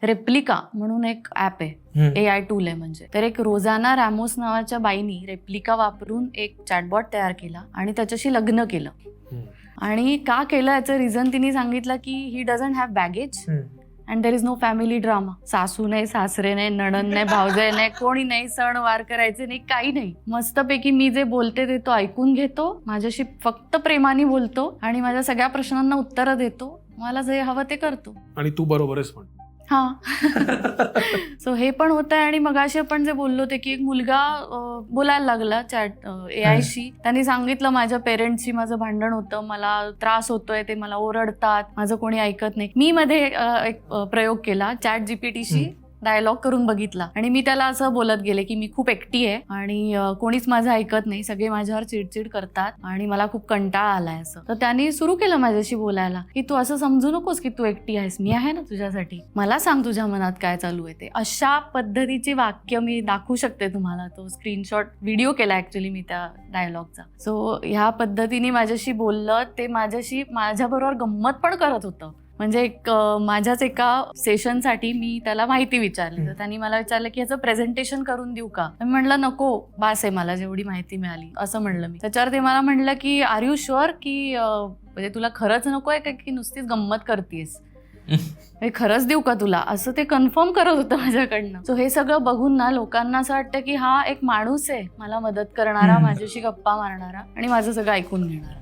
Replica म्हणून एक app आहे, AI टूल आहे म्हणजे. तर एक रोजाना रॅमोस नावाच्या बाईनी रेप्लिका वापरून एक चॅटबॉट तयार केला आणि त्याच्याशी लग्न केलं. आणि का केलं याचं रिझन तिने सांगितलं की ही doesn't have baggage and there is no family drama. सासू नाही, सासरे नाही, नणंद नाही, भावजय नाही, कोणी नाही, सण वार करायचे नाही, काही नाही. मस्तपैकी मी जे बोलते ते तो ऐकून घेतो, माझ्याशी फक्त प्रेमाने बोलतो आणि माझ्या सगळ्या प्रश्नांना उत्तरं देतो, मला जे हवं ते करतो. आणि तू बरोबरच म्हण. हा. सो हे पण होत आहे. आणि मगाशी आपण जे बोललो होते की एक मुलगा बोलायला लागला चॅट AIशी. त्यांनी सांगितलं माझ्या पेरेंट्सशी माझं भांडण होतं, मला त्रास होतोय, ते मला ओरडतात, माझं कोणी ऐकत नाही. मी मध्ये एक प्रयोग केला, चॅट GPTशी डायलॉग करून बघितला आणि मी त्याला असं बोलत गेले की मी खूप एकटी आहे आणि कोणीच माझं ऐकत नाही, सगळे माझ्यावर चिडचिड करतात आणि मला खूप कंटाळा आलाय असं. तर त्यांनी सुरू केलं माझ्याशी बोलायला की तू असं समजू नकोस की तू एकटी आहेस, मी आहे ना तुझ्यासाठी, मला सांग तुझ्या मनात काय चालू आहे ते. अशा पद्धतीची वाक्य मी दाखवू शकते तुम्हाला. तो स्क्रीनशॉट व्हिडिओ केला ऍक्च्युली मी त्या डायलॉगचा. सो ह्या पद्धतीने माझ्याशी बोललं, ते माझ्याशी माझ्याबरोबर गंमत पण करत होतं. म्हणजे एक माझ्याच एका सेशनसाठी मी त्याला माहिती विचारली, तर त्यांनी मला विचारलं की ह्याचं प्रेझेंटेशन करून देऊ का. मी म्हणलं नको, बास आहे मला जेवढी माहिती मिळाली, असं म्हणलं मी. त्याच्यावर ते मला म्हणलं की आर यू शुअर की म्हणजे तुला खरंच नकोय का की नुसतीच गंमत करतेस, खरंच देऊ का तुला, असं ते कन्फर्म करत होतं माझ्याकडनं. सो हे सगळं बघून ना लोकांना असं वाटतं की हा एक माणूस आहे मला मदत करणारा, माझ्याशी गप्पा मारणारा आणि माझं सगळं ऐकून घेणारा.